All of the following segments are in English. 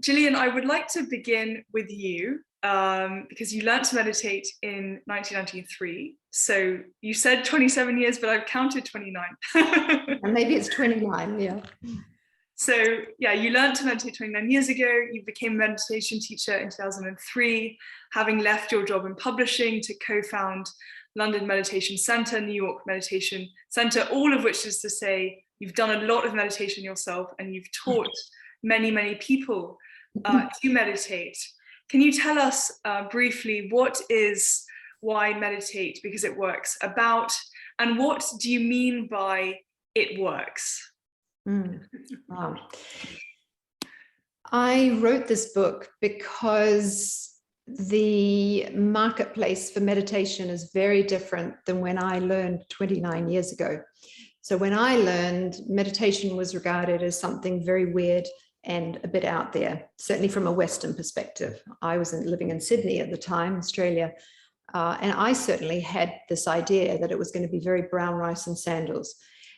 Jillian, I would like to begin with you because you learned to meditate in 1993. So you said 27 years, but I've counted 29. And maybe it's 29, yeah. So yeah, you learned to meditate 29 years ago. You became a meditation teacher in 2003, having left your job in publishing to co-found London Meditation Center, New York Meditation Center, all of which is to say you've done a lot of meditation yourself and you've taught many, many people to meditate. Can you tell us briefly what is Why Meditate Because It Works about, and what do you mean by it works? Wow. I wrote this book because the marketplace for meditation is very different than when I learned 29 years ago. So when I learned, meditation was regarded as something very weird and a bit out there, certainly from a Western perspective. I was living in Sydney at the time, Australia, and I certainly had this idea that it was going to be very brown rice and sandals.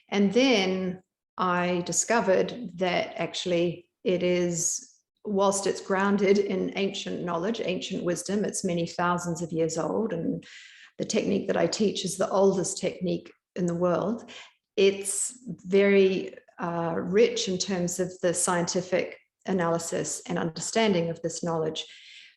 And then I discovered that actually it is, whilst it's grounded in ancient knowledge, ancient wisdom, it's many thousands of years old, and the technique that I teach is the oldest technique in the world. It's very rich in terms of the scientific analysis and understanding of this knowledge.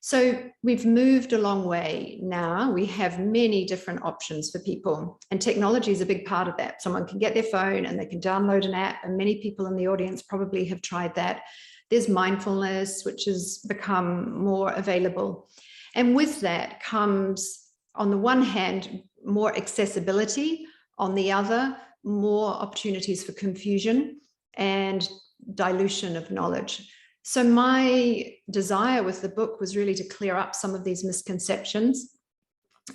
So we've moved a long way now. We have many different options for people, and technology is a big part of that. Someone can get their phone and they can download an app, and many people in the audience probably have tried that. There's Mindfulness, which has become more available. And with that comes, on the one hand, more accessibility, on the other, more opportunities for confusion and dilution of knowledge. So my desire with the book was really to clear up some of these misconceptions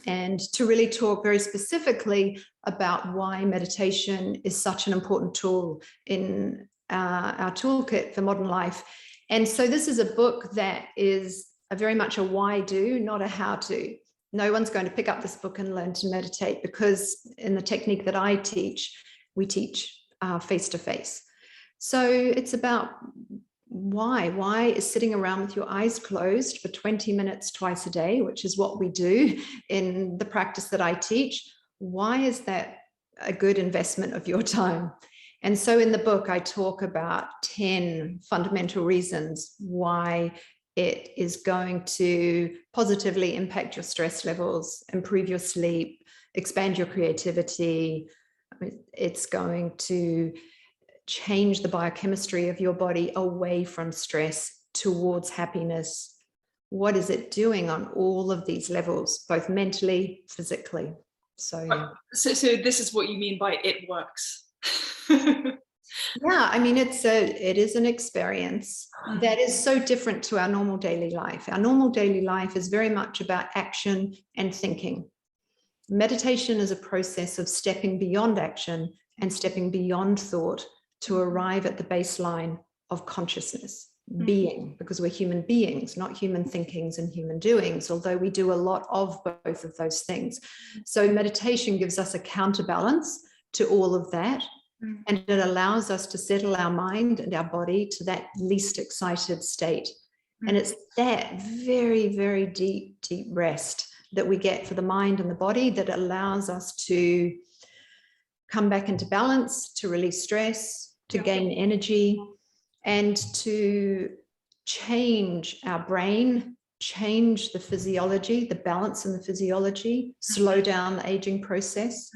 and to really talk very specifically about why meditation is such an important tool in our toolkit for modern life. And so this is a book that is very much a why do, not a how to. No one's going to pick up this book and learn to meditate, because in the technique that I teach, we teach face-to-face. So it's about why is sitting around with your eyes closed for 20 minutes twice a day, which is what we do in the practice that I teach. Why is that a good investment of your time? And so in the book, I talk about 10 fundamental reasons why it is going to positively impact your stress levels, improve your sleep, expand your creativity. I mean, it's going to change the biochemistry of your body away from stress towards happiness. What is it doing on all of these levels, both mentally, physically? So this is what you mean by it works. Yeah, I mean, it is an experience that is so different to our normal daily life. Our normal daily life is very much about action and thinking. Meditation is a process of stepping beyond action and stepping beyond thought to arrive at the baseline of consciousness, being, because we're human beings, not human thinkings and human doings, although we do a lot of both of those things. So meditation gives us a counterbalance to all of that. And it allows us to settle our mind and our body to that least excited state. And it's that very, very deep, deep rest that we get for the mind and the body that allows us to come back into balance, to release stress, to gain energy, and to change our brain, change the physiology, the balance in the physiology, slow down the aging process.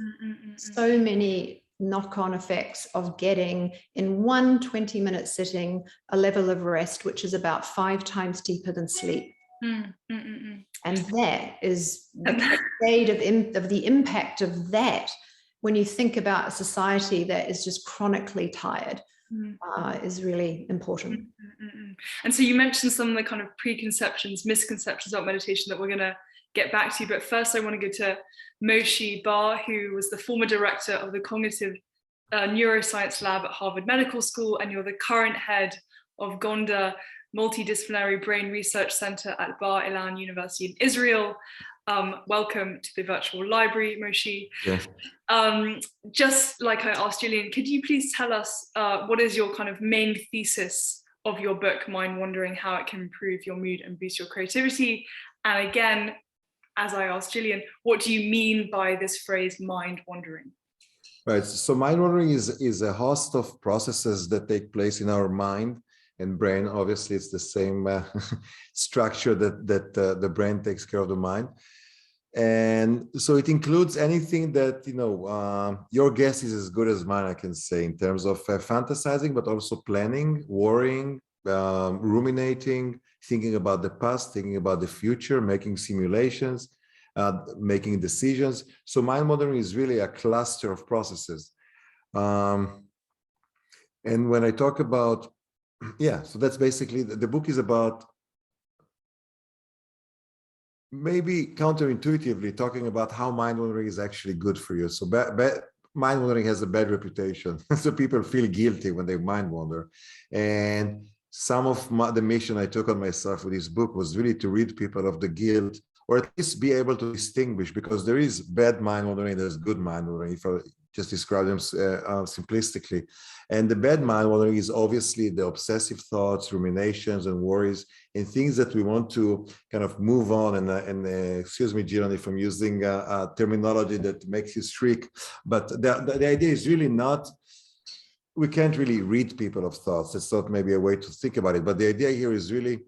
So many knock-on effects of getting in one 20-minute sitting a level of rest which is about 5 times deeper than sleep. And that is the cascade of the impact of that when you think about a society that is just chronically tired, is really important. And so you mentioned some of the kind of preconceptions, misconceptions about meditation that we're going to get back to, but first I want to go to Moshe Bar, who was the former director of the Cognitive Neuroscience Lab at Harvard Medical School, and you're the current head of Gonda Multidisciplinary Brain Research Center at Bar Ilan University in Israel. Welcome to the virtual library, Moshe. Yeah. Just like I asked Jillian, could you please tell us what is your kind of main thesis of your book, Mind Wandering, how it can improve your mood and boost your creativity. And again, as I asked Jillian, what do you mean by this phrase, mind wandering? Right. So mind wandering is a host of processes that take place in our mind and brain. Obviously, it's the same structure that the brain takes care of the mind. And so it includes anything that, your guess is as good as mine, I can say, in terms of fantasizing, but also planning, worrying, ruminating, thinking about the past, thinking about the future, making simulations, making decisions. So mind wandering is really a cluster of processes. And when I talk about, so that's basically, the book is about maybe counterintuitively talking about how mind wandering is actually good for you. So mind wandering has a bad reputation. So people feel guilty when they mind wander. And some of the mission I took on myself with this book was really to rid people of the guilt, or at least be able to distinguish, because there is bad mind wandering, there's good mind wandering, if I just describe them simplistically. And the bad mind wandering is obviously the obsessive thoughts, ruminations, and worries, and things that we want to kind of move on. And excuse me, Jillian, if I'm using terminology that makes you shriek, but the idea is really not, we can't really rid people of thoughts. That's not maybe a way to think about it, but the idea here is really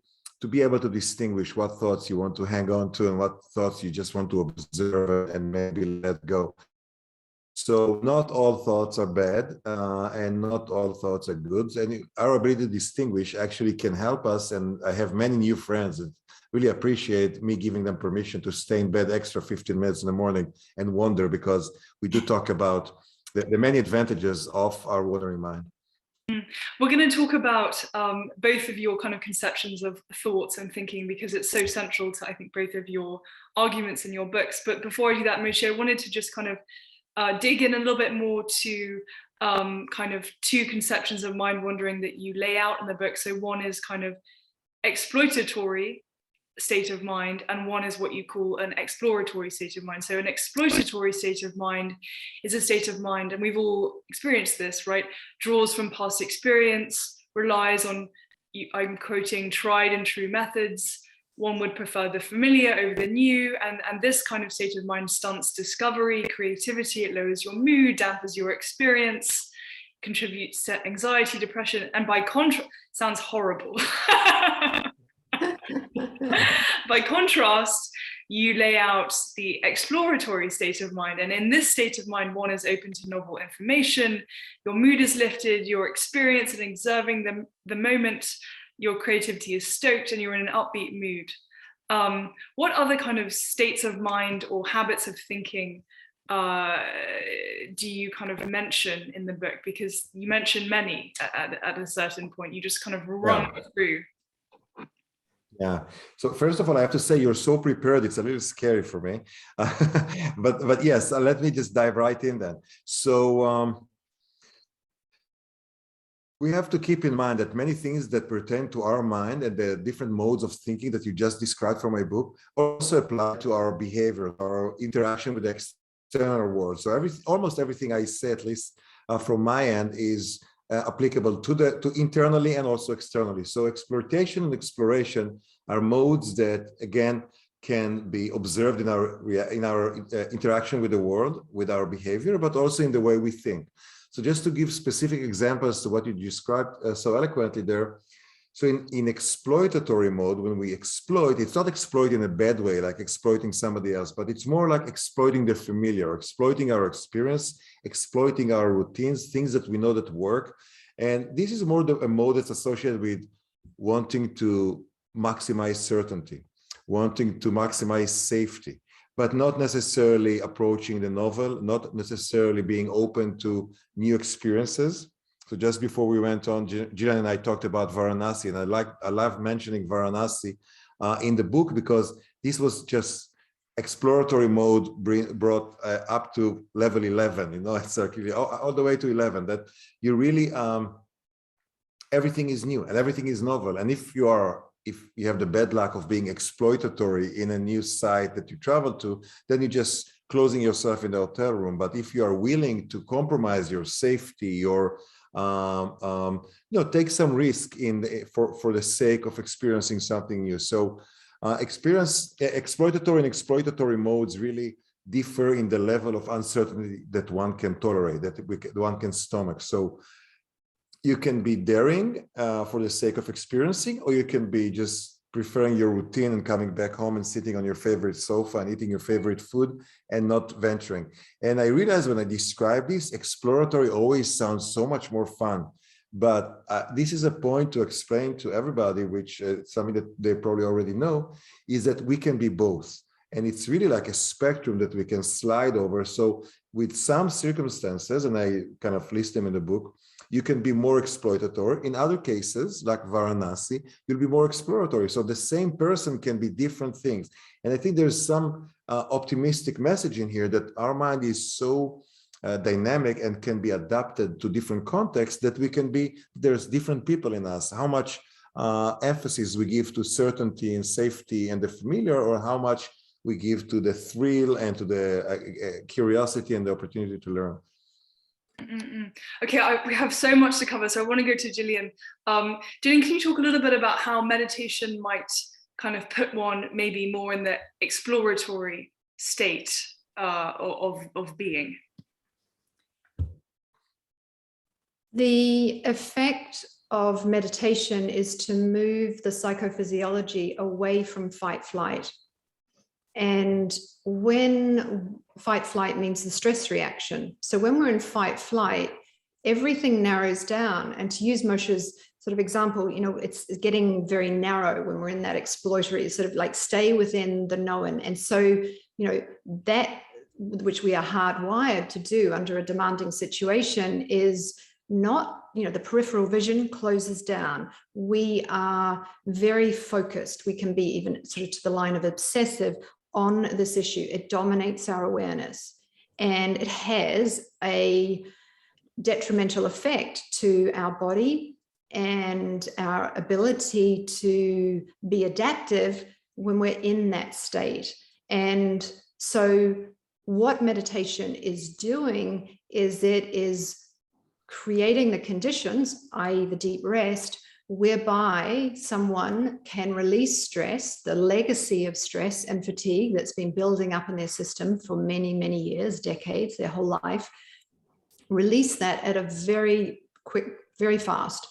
to be able to distinguish what thoughts you want to hang on to and what thoughts you just want to observe and maybe let go. So not all thoughts are bad, and not all thoughts are good. And our ability to distinguish actually can help us. And I have many new friends that really appreciate me giving them permission to stay in bed extra 15 minutes in the morning and wonder, because we do talk about the many advantages of our wandering mind. We're going to talk about both of your kind of conceptions of thoughts and thinking, because it's so central to, I think, both of your arguments in your books. But before I do that, Moshe, I wanted to just kind of dig in a little bit more to kind of two conceptions of mind wandering that you lay out in the book. So one is kind of exploitatory state of mind, and one is what you call an exploratory state of mind. So an exploitatory state of mind is a state of mind, and we've all experienced this, right? Draws from past experience, relies on, I'm quoting, tried and true methods. One would prefer the familiar over the new, and this kind of state of mind stunts discovery, creativity. It lowers your mood, dampens your experience, contributes to anxiety, depression, and by contrast, sounds horrible. By contrast, you lay out the exploratory state of mind. And in this state of mind, one is open to novel information, your mood is lifted, your experience and observing the moment, your creativity is stoked, and you're in an upbeat mood. What other kind of states of mind or habits of thinking do you kind of mention in the book? Because you mentioned many at a certain point. You just kind of run through. Yeah. So first of all, I have to say you're so prepared. It's a little scary for me, but yes, let me just dive right in then. So we have to keep in mind that many things that pertain to our mind and the different modes of thinking that you just described from my book also apply to our behavior, our interaction with the external world. So almost everything I say, at least from my end, is applicable to internally and also externally. So exploitation and exploration are modes that, again, can be observed in our interaction with the world, with our behavior, but also in the way we think. So just to give specific examples to what you described so eloquently there. So in exploitatory mode, when we exploit, it's not exploit in a bad way, like exploiting somebody else, but it's more like exploiting the familiar, exploiting our experience, exploiting our routines, things that we know that work. And this is more a mode that's associated with wanting to maximize certainty, wanting to maximize safety, but not necessarily approaching the novel, not necessarily being open to new experiences. So just before we went on, Jillian and I talked about Varanasi, and I love mentioning Varanasi in the book, because this was just exploratory mode brought up to level 11, it's actually all the way to 11, that you really, everything is new and everything is novel. And if you have the bad luck of being exploitatory in a new site that you travel to, then you're just closing yourself in the hotel room. But if you are willing to compromise your safety, your take some risk for the sake of experiencing something new. So exploitatory and exploitatory modes really differ in the level of uncertainty that one can tolerate, that one can stomach. So you can be daring for the sake of experiencing, or you can be just preferring your routine and coming back home and sitting on your favorite sofa and eating your favorite food and not venturing. And I realized when I describe this, exploratory always sounds so much more fun. But this is a point to explain to everybody, which something that they probably already know, is that we can be both. And it's really like a spectrum that we can slide over. So with some circumstances, and I kind of list them in the book, you can be more exploitatory. In other cases, like Varanasi, you'll be more exploratory. So the same person can be different things. And I think there's some optimistic message in here that our mind is so dynamic and can be adapted to different contexts that there's different people in us. How much emphasis we give to certainty and safety and the familiar, or how much we give to the thrill and to the curiosity and the opportunity to learn. Okay, we have so much to cover, so I want to go to Jillian. Jillian, can you talk a little bit about how meditation might kind of put one maybe more in the exploratory state of being? The effect of meditation is to move the psychophysiology away from fight-flight. And when fight-flight means the stress reaction. So when we're in fight-flight, everything narrows down. And to use Moshe's sort of example, it's getting very narrow when we're in that exploratory, sort of like stay within the known. And so, that which we are hardwired to do under a demanding situation is not, the peripheral vision closes down. We are very focused. We can be even sort of to the line of obsessive on this issue. It dominates our awareness, and it has a detrimental effect to our body and our ability to be adaptive when we're in that state. And so what meditation is doing is it is creating the conditions, i.e. the deep rest, whereby someone can release stress, the legacy of stress and fatigue that's been building up in their system for many, many years, decades, their whole life, release that at a very quick, very fast.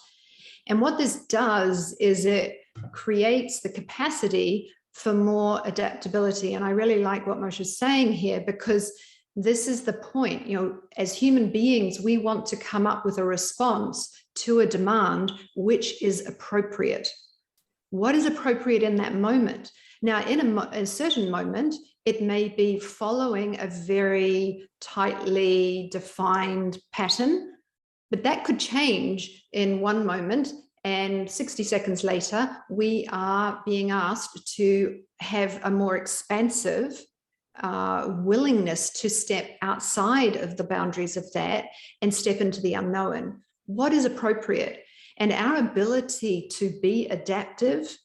And what this does is it creates the capacity for more adaptability. And I really like what Moshe's saying here, because this is the point. As human beings, we want to come up with a response to a demand which is appropriate. What is appropriate in that moment? Now, in a certain moment, it may be following a very tightly defined pattern, but that could change in one moment. And 60 seconds later, we are being asked to have a more expansive willingness to step outside of the boundaries of that and step into the unknown. What is appropriate? And our ability to be adaptive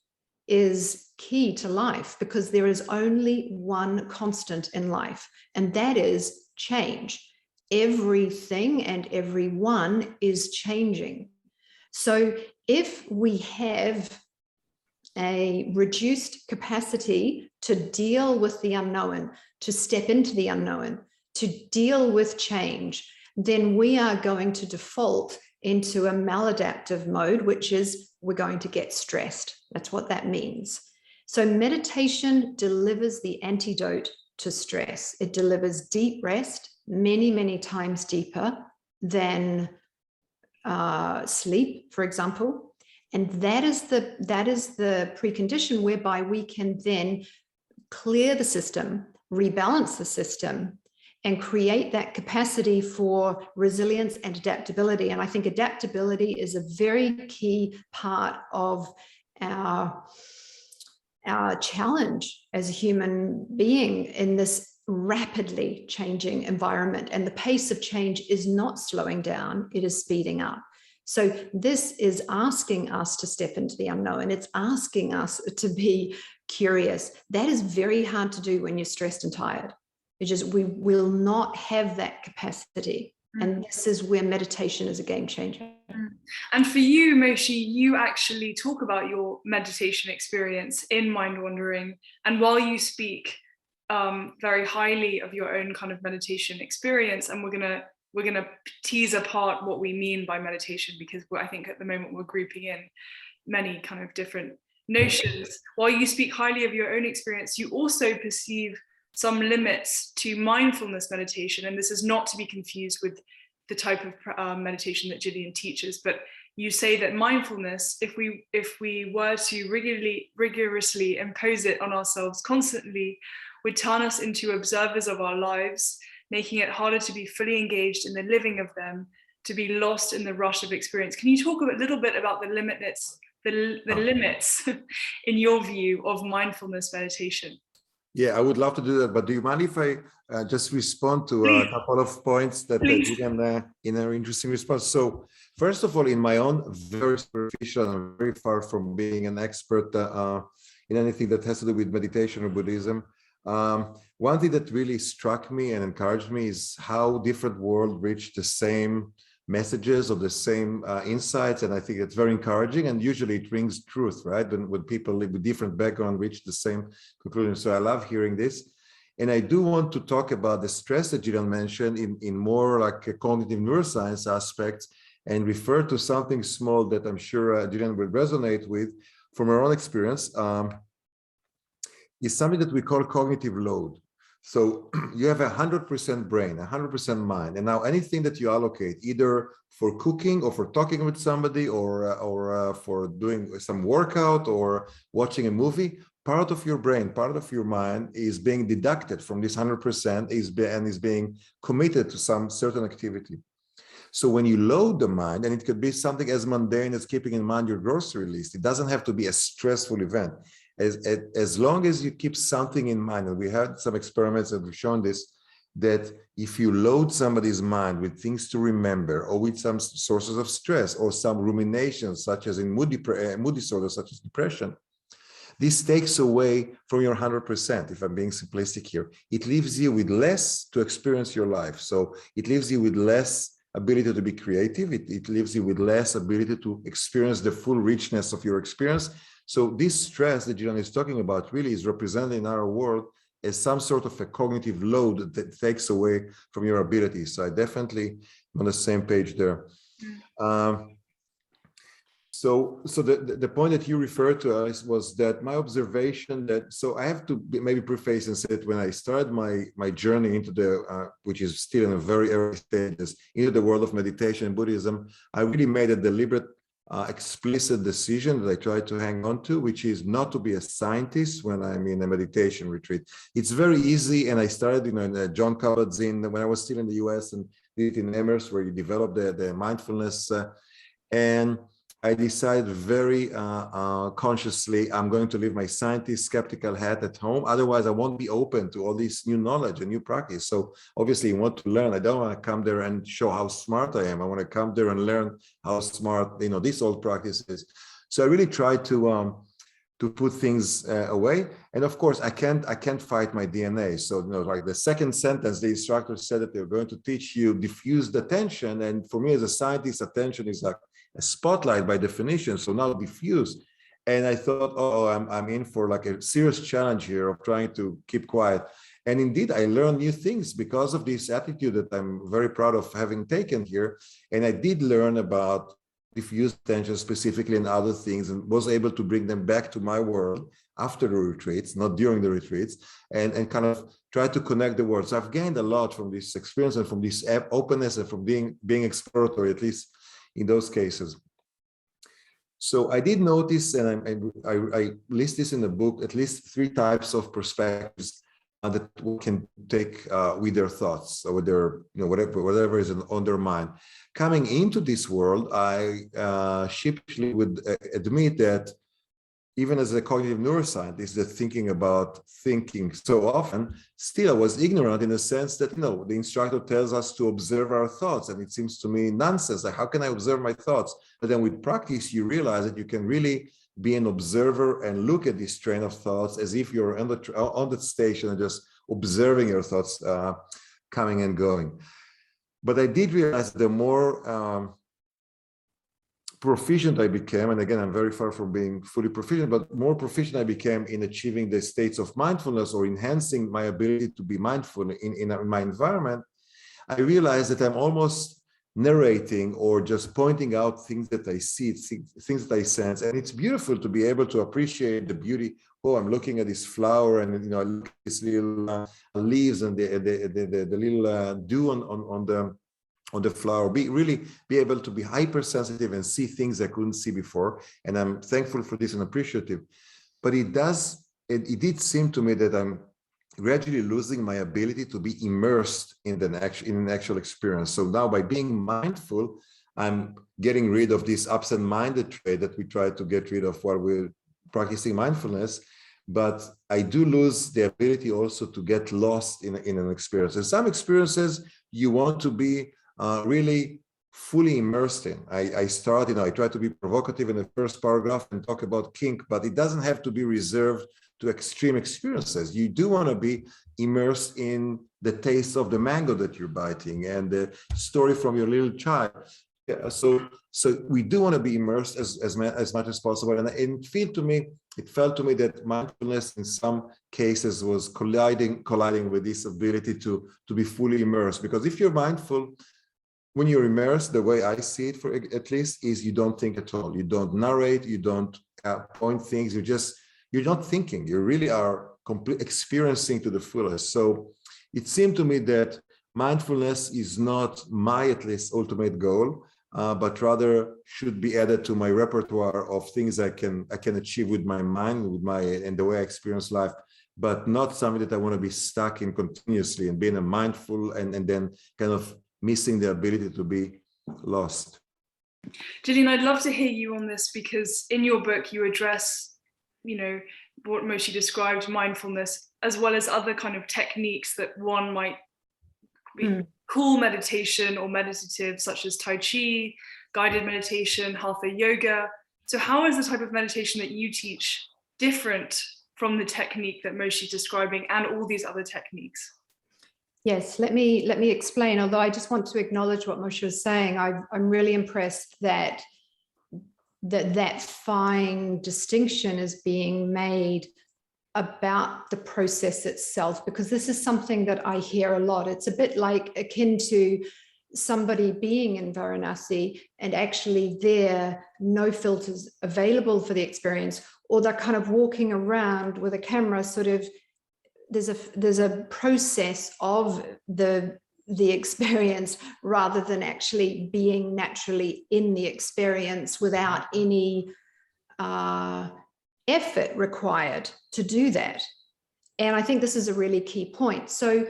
is key to life, because there is only one constant in life, and that is change. Everything and everyone is changing. So if we have a reduced capacity to deal with the unknown, to step into the unknown, to deal with change, then we are going to default into a maladaptive mode, which is we're going to get stressed. That's what that means. So meditation delivers the antidote to stress. It delivers deep rest, many, many times deeper than sleep, for example. And that is the precondition whereby we can then clear the system, rebalance the system, and create that capacity for resilience and adaptability. And I think adaptability is a very key part of our challenge as a human being in this rapidly changing environment. And the pace of change is not slowing down, it is speeding up. So this is asking us to step into the unknown. It's asking us to be curious. That is very hard to do when you're stressed and tired. It's just, we will not have that capacity. And this is where meditation is a game changer. And for you, Moshe, you actually talk about your meditation experience in Mind Wandering. And while you speak very highly of your own kind of meditation experience, and we're gonna tease apart what we mean by meditation, because I think at the moment we're grouping in many kind of different notions. While you speak highly of your own experience, you also perceive some limits to mindfulness meditation, and this is not to be confused with the type of meditation that Jillian teaches, but you say that mindfulness, if we were to rigorously impose it on ourselves constantly, would turn us into observers of our lives, making it harder to be fully engaged in the living of them, to be lost in the rush of experience. Can you talk a little bit about the limits in your view of mindfulness meditation? Yeah, I would love to do that, but do you mind if I just respond to a couple of points that Jillian in her interesting response? So first of all, in my own very superficial and very far from being an expert in anything that has to do with meditation or Buddhism, one thing that really struck me and encouraged me is how different worlds reach the same messages or the same insights, and I think it's very encouraging, and usually it brings truth, right? When people live with different background reach the same conclusion. So I love hearing this. And I do want to talk about the stress that Jillian mentioned in more like a cognitive neuroscience aspects, and refer to something small that I'm sure Jillian will resonate with from her own experience. Is something that we call cognitive load. So you have 100% brain, 100% mind, and now anything that you allocate, either for cooking or for talking with somebody or for doing some workout or watching a movie, part of your brain, part of your mind is being deducted from this 100% and is being committed to some certain activity. So when you load the mind, and it could be something as mundane as keeping in mind your grocery list, it doesn't have to be a stressful event. As long as you keep something in mind, and we had some experiments that have shown this, that if you load somebody's mind with things to remember or with some sources of stress or some ruminations, such as in mood disorders, such as depression, this takes away from your 100%, if I'm being simplistic here. It leaves you with less to experience your life. So it leaves you with less ability to be creative. It leaves you with less ability to experience the full richness of your experience. So this stress that Jillian is talking about really is represented in our world as some sort of a cognitive load that takes away from your abilities. So I definitely am on the same page there. So the point that you referred to, Alice, was that my observation that, so I have to maybe preface and say that when I started my journey into the, which is still in a very early stages, into the world of meditation and Buddhism, I really made a deliberate explicit decision that I try to hang on to, which is not to be a scientist when I'm in a meditation retreat. It's very easy, and I started, in John Kabat-Zinn when I was still in the US, and did it in Amherst, where you develop the mindfulness, and I decided very consciously, I'm going to leave my scientist skeptical hat at home. Otherwise, I won't be open to all this new knowledge and new practice. So obviously, you want to learn. I don't want to come there and show how smart I am. I want to come there and learn how smart, this old practice is. So I really try to put things away. And of course, I can't fight my DNA. So, like the second sentence, the instructor said that they're going to teach you diffused attention. And for me as a scientist, attention is like a spotlight by definition. So now diffuse. And I thought, I'm in for like a serious challenge here of trying to keep quiet. And indeed, I learned new things because of this attitude that I'm very proud of having taken here. And I did learn about diffused attention specifically and other things, and was able to bring them back to my world after the retreats, not during the retreats, and kind of try to connect the worlds. So I've gained a lot from this experience and from this openness and from being exploratory, at least in those cases. So I did notice, and I list this in the book, at least 3 types of perspectives that we can take with their thoughts or with their, whatever is on their mind. Coming into this world, I sheepishly would admit that even as a cognitive neuroscientist, that thinking about thinking so often, still I was ignorant in the sense that, the instructor tells us to observe our thoughts. And it seems to me nonsense. Like, how can I observe my thoughts? But then with practice, you realize that you can really be an observer and look at this train of thoughts as if you're on the station and just observing your thoughts coming and going. But I did realize the more proficient I became, and again, I'm very far from being fully proficient, but more proficient I became in achieving the states of mindfulness or enhancing my ability to be mindful in my environment, I realized that I'm almost narrating or just pointing out things that I see, things that I sense. And it's beautiful to be able to appreciate the beauty. Oh, I'm looking at this flower, and I look at these little leaves and the little dew on the flower. Really be able to be hypersensitive and see things I couldn't see before. And I'm thankful for this and appreciative. But it did seem to me that I'm gradually losing my ability to be immersed in an actual experience. So now, by being mindful, I'm getting rid of this absent-minded trait that we try to get rid of while we're practicing mindfulness. But I do lose the ability also to get lost in an experience. And some experiences you want to be really fully immersed in. I try to be provocative in the first paragraph and talk about kink, but it doesn't have to be reserved to extreme experiences. You do want to be immersed in the taste of the mango that you're biting and the story from your little child. Yeah, so we do want to be immersed as much as possible. And it felt to me that mindfulness in some cases was colliding with this ability to be fully immersed. Because if you're mindful, when you're immersed, the way I see it, at least, is you don't think at all. You don't narrate, you don't point things, you're not thinking. You really are experiencing to the fullest. So it seemed to me that mindfulness is not my, at least, ultimate goal, but rather should be added to my repertoire of things I can achieve with my mind, and the way I experience life, but not something that I want to be stuck in continuously and being a mindful and then kind of missing the ability to be lost. Jillian, I'd love to hear you on this, because in your book you address, what Moshe described, mindfulness, as well as other kind of techniques that one might call meditation or meditative, such as Tai Chi, guided meditation, Hatha yoga. So how is the type of meditation that you teach different from the technique that Moshe is describing and all these other techniques? Yes, let me explain, although I just want to acknowledge what Moshe was saying. I'm really impressed that fine distinction is being made about the process itself, because this is something that I hear a lot. It's a bit like akin to somebody being in Varanasi and actually there, no filters available for the experience, or they're kind of walking around with a camera, sort of, there's a process of the experience rather than actually being naturally in the experience without any effort required to do that. And I think this is a really key point. So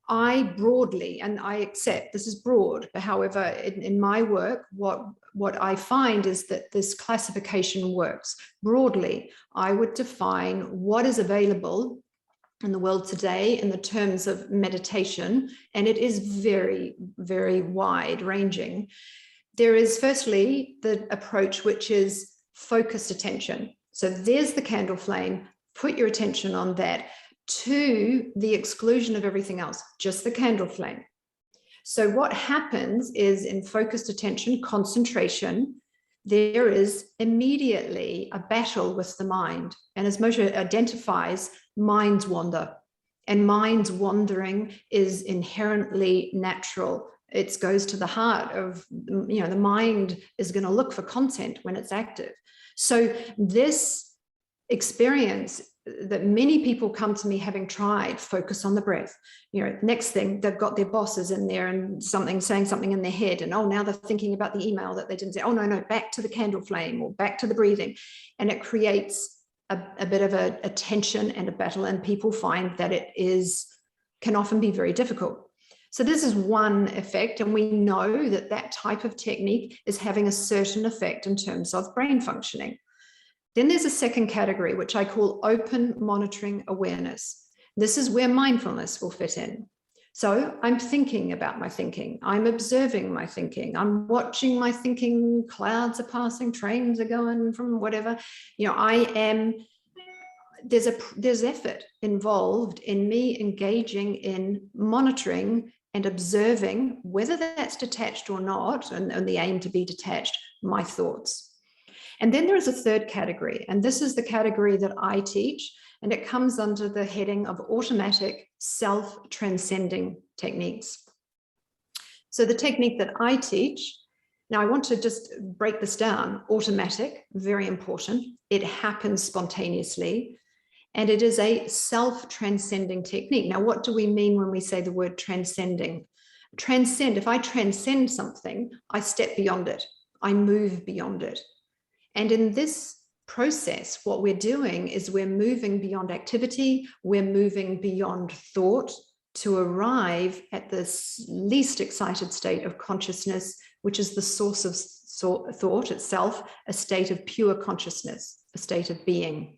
I broadly, and I accept this is broad, but however, in my work, what I find is that this classification works. Broadly, I would define what is available in the world today in the terms of meditation, and it is very, very wide ranging. There is firstly the approach which is focused attention. So there's the candle flame, put your attention on that to the exclusion of everything else, just the candle flame. So what happens is in focused attention, concentration, there is immediately a battle with the mind. And as Moshe identifies, minds wander, and minds wandering is inherently natural. It goes to the heart of, the mind is going to look for content when it's active. So this experience that many people come to me having tried focus on the breath, next thing they've got their bosses in there and saying something in their head, and now they're thinking about the email that they didn't say. Oh no, back to the candle flame or back to the breathing, and it creates a bit of a tension and a battle, and people find that can often be very difficult. So this is one effect, and we know that type of technique is having a certain effect in terms of brain functioning. Then there's a second category, which I call open monitoring awareness. This is where mindfulness will fit in. So I'm thinking about my thinking. I'm observing my thinking. I'm watching my thinking. Clouds are passing, trains are going from whatever. There's effort involved in me engaging in monitoring and observing whether that's detached or not, and the aim to be detached, my thoughts. And then there is a third category, and this is the category that I teach, and it comes under the heading of automatic self-transcending techniques. So the technique that I teach, now I want to just break this down. Automatic, very important. It happens spontaneously, and it is a self-transcending technique. Now, what do we mean when we say the word transcending? Transcend, if I transcend something, I step beyond it. I move beyond it. And in this process, what we're doing is we're moving beyond activity, we're moving beyond thought to arrive at this least excited state of consciousness, which is the source of thought itself, a state of pure consciousness, a state of being.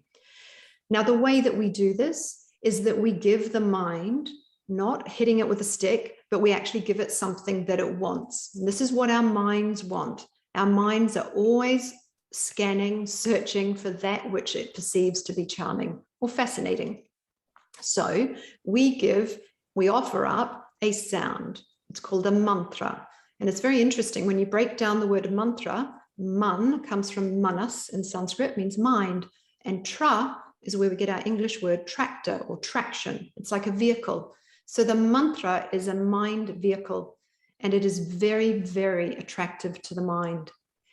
Now, the way that we do this is that we give the mind, not hitting it with a stick, but we actually give it something that it wants. And this is what our minds want. Our minds are always scanning, searching for that which it perceives to be charming or fascinating. So we offer up a sound. It's called a mantra. And it's very interesting when you break down the word mantra. Man comes from manas in Sanskrit, means mind, and tra is where we get our English word tractor or traction. It's like a vehicle. So the mantra is a mind vehicle, and it is very, very attractive to the mind.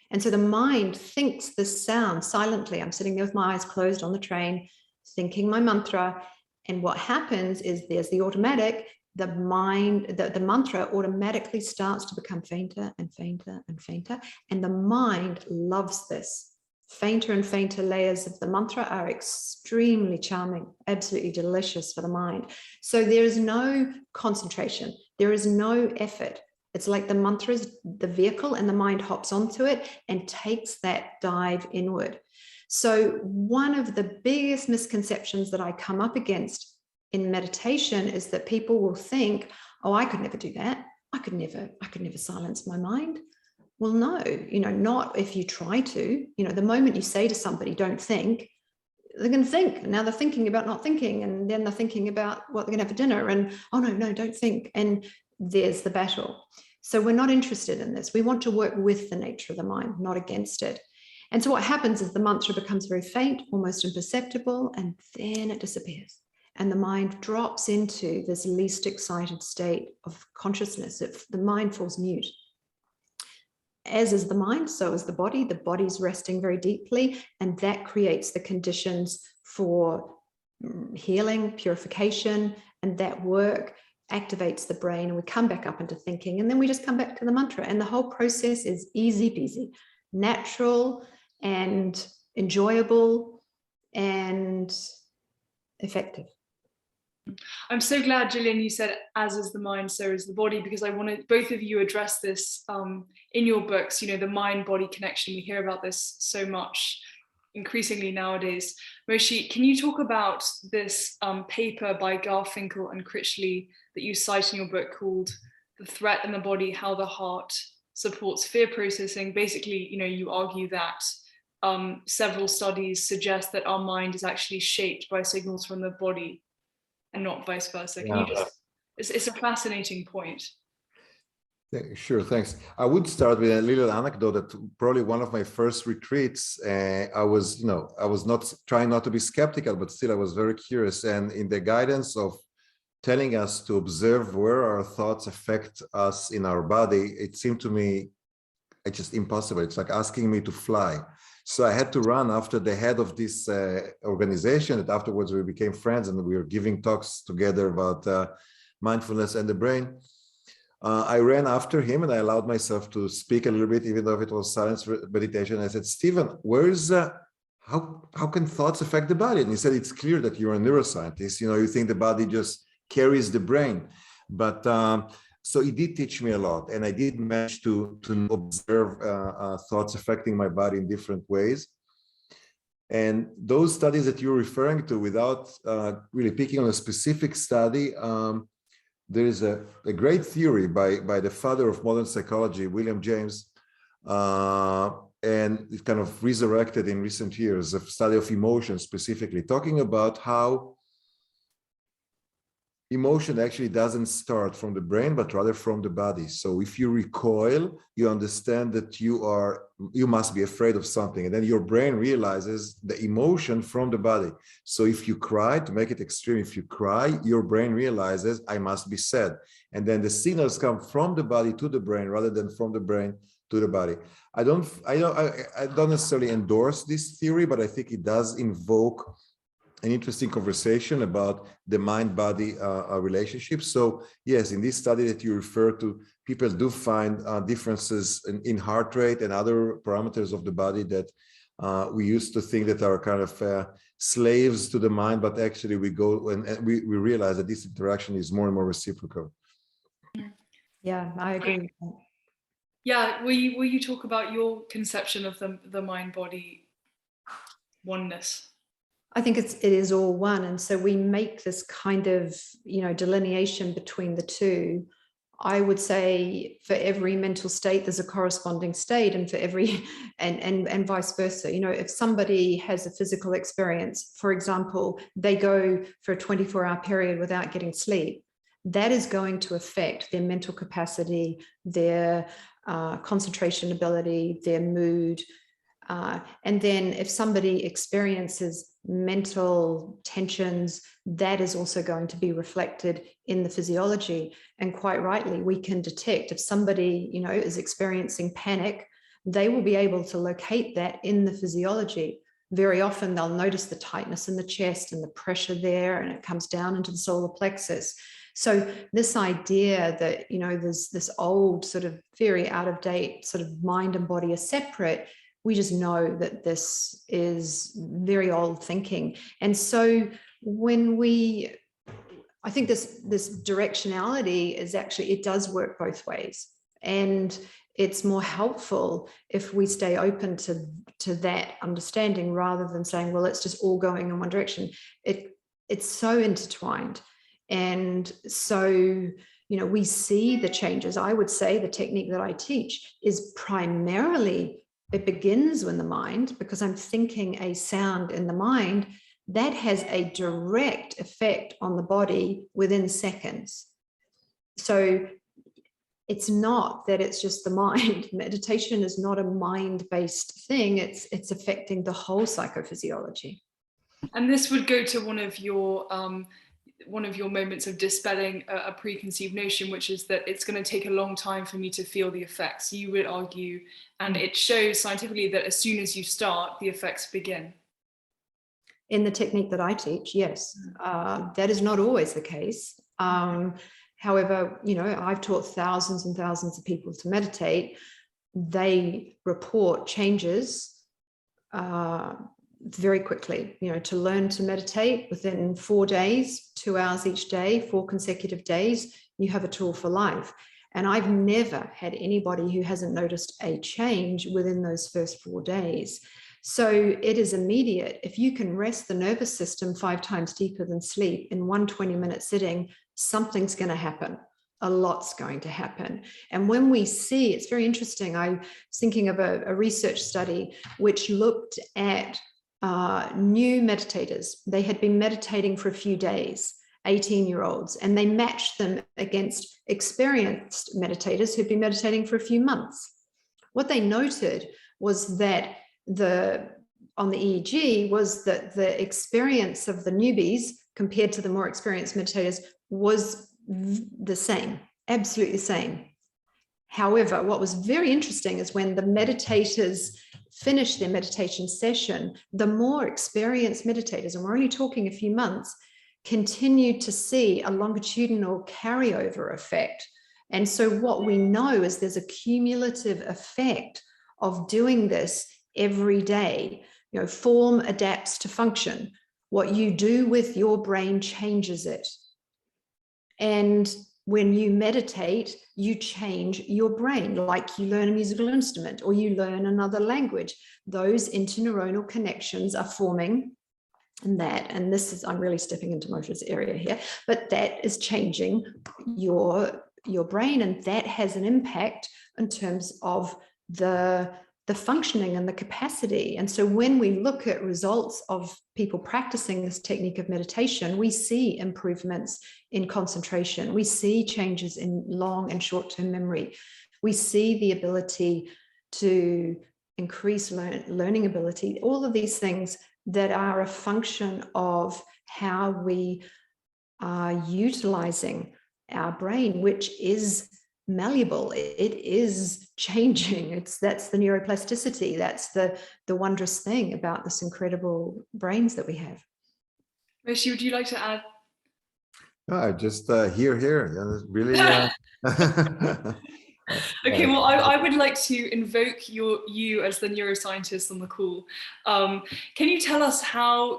And so the mind thinks this sound silently. I'm sitting there with my eyes closed on the train, thinking my mantra. And what happens is there's the automatic, the mantra automatically starts to become fainter and fainter and fainter. And the mind loves this. Fainter and fainter layers of the mantra are extremely charming, absolutely delicious for the mind. So there is no concentration. There is no effort. It's like the mantra is the vehicle and the mind hops onto it and takes that dive inward. So one of the biggest misconceptions that I come up against in meditation is that people will think, oh, I could never do that. I could never silence my mind. Well, no, not if you try to. The moment you say to somebody, don't think, they're going to think. Now they're thinking about not thinking, and then they're thinking about what they're going to have for dinner, and oh, no, don't think. And there's the battle. So we're not interested in this. We want to work with the nature of the mind, not against it. And so what happens is the mantra becomes very faint, almost imperceptible, and then it disappears. And the mind drops into this least excited state of consciousness. The mind falls mute. As is the mind, so is the body. The body's resting very deeply, and that creates the conditions for healing, purification, and that work activates the brain, and we come back up into thinking, and then we just come back to the mantra. And the whole process is easy peasy, natural and enjoyable and effective. I'm so glad, Jillian, you said as is the mind, so is the body, because I wanted both of you address this in your books, the mind-body connection. We hear about this so much increasingly nowadays. Moshe, can you talk about this paper by Garfinkel and Critchley that you cite in your book called The Threat in the Body, How the Heart Supports Fear Processing? Basically, you argue that several studies suggest that our mind is actually shaped by signals from the body and not vice versa. Can you just, it's a fascinating point. Sure, thanks. I would start with a little anecdote that probably one of my first retreats, I was not trying not to be skeptical, but still I was very curious. And in the guidance of telling us to observe where our thoughts affect us in our body, it seemed to me it's just impossible. It's like asking me to fly. So I had to run after the head of this organization, that afterwards we became friends and we were giving talks together about mindfulness and the brain. I ran after him and I allowed myself to speak a little bit, even though it was silence meditation. I said, Stephen, how can thoughts affect the body? And he said, it's clear that you're a neuroscientist. You think the body just carries the brain. But so he did teach me a lot, and I did manage to observe thoughts affecting my body in different ways. And those studies that you're referring to, without really picking on a specific study, there is a great theory by the father of modern psychology, William James, and it kind of resurrected in recent years, a study of emotion specifically, talking about how emotion actually doesn't start from the brain, but rather from the body. So if you recoil, you understand that you must be afraid of something. And then your brain realizes the emotion from the body. So if you cry, to make it extreme, if you cry, your brain realizes I must be sad. And then the signals come from the body to the brain rather than from the brain to the body. I don't necessarily endorse this theory, but I think it does invoke an interesting conversation about the mind-body relationship. So yes, in this study that you refer to, people do find differences in heart rate and other parameters of the body that we used to think that are kind of slaves to the mind, but actually we go and we realize that this interaction is more and more reciprocal. Yeah, I agree with that. Yeah, will you talk about your conception of the mind-body oneness? I think it is all one. And so we make this kind of, delineation between the two. I would say for every mental state, there's a corresponding state, and for every, and vice versa. If somebody has a physical experience, for example, they go for a 24-hour period without getting sleep, that is going to affect their mental capacity, their concentration ability, their mood. And then if somebody experiences mental tensions, that is also going to be reflected in the physiology. And quite rightly, we can detect if somebody, is experiencing panic, they will be able to locate that in the physiology. Very often they'll notice the tightness in the chest and the pressure there, and it comes down into the solar plexus. So this idea that, there's this old sort of very out of date sort of mind and body are separate, we just know that this is very old thinking. And so I think this directionality is actually, it does work both ways. And it's more helpful if we stay open to that understanding rather than saying, well, it's just all going in one direction. It's so intertwined. And so, we see the changes. I would say the technique that I teach is primarily, it begins in the mind, because I'm thinking a sound in the mind that has a direct effect on the body within seconds. So it's not that it's just the mind. Meditation is not a mind-based thing. It's affecting the whole psychophysiology. And this would go to one of your moments of dispelling a preconceived notion, which is that it's going to take a long time for me to feel the effects. You would argue, and it shows scientifically, that as soon as you start, the effects begin. In the technique that I teach, yes. That is not always the case. However, I've taught thousands and thousands of people to meditate. They report changes very quickly. To learn to meditate within 4 days, 2 hours each day, 4 consecutive days, you have a tool for life. And I've never had anybody who hasn't noticed a change within those first 4 days. So it is immediate. If you can rest the nervous system 5 times deeper than sleep in one 20-minute sitting, something's going to happen. A lot's going to happen. And when we see, it's very interesting. I was thinking of a research study which looked at new meditators. They had been meditating for a few days, 18-year-olds, and they matched them against experienced meditators who'd been meditating for a few months. What they noted was that on the EEG was that the experience of the newbies compared to the more experienced meditators was the same, absolutely the same. However, what was very interesting is when the meditators finished their meditation session, the more experienced meditators, and we're only talking a few months, continued to see a longitudinal carryover effect. And so what we know is there's a cumulative effect of doing this every day. Form adapts to function. What you do with your brain changes it. And when you meditate, you change your brain, like you learn a musical instrument or you learn another language. Those interneuronal connections are forming, and this is, I'm really stepping into Moshe's area here, but that is changing your brain, and that has an impact in terms of the the functioning and the capacity. And so when we look at results of people practicing this technique of meditation, we see improvements in concentration. We see changes in long and short-term memory. We see the ability to increase learning ability, all of these things that are a function of how we are utilizing our brain, which is malleable. It is changing. That's the neuroplasticity. That's the wondrous thing about this incredible brains that we have. Moshe, would you like to add? I just here. Yeah, really. Okay, well, I would like to invoke you as the neuroscientist on the call. Can you tell us how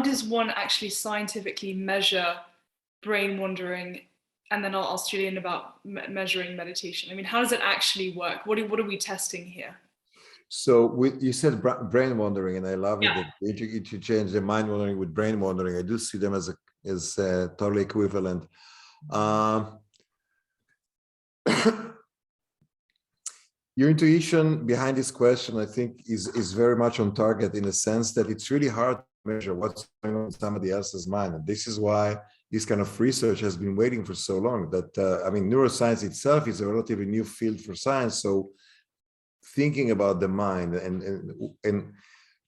does one actually scientifically measure brain wandering? And then I'll ask Jillian about measuring meditation. I mean, how does it actually work? What are we testing here? So you said brain wandering, and I love it that you change the mind wandering with brain wandering. I do see them as totally equivalent. Your intuition behind this question, I think, is very much on target in the sense that it's really hard to measure what's going on in somebody else's mind. And this is why this kind of research has been waiting for so long. That I mean, neuroscience itself is a relatively new field for science. So thinking about the mind and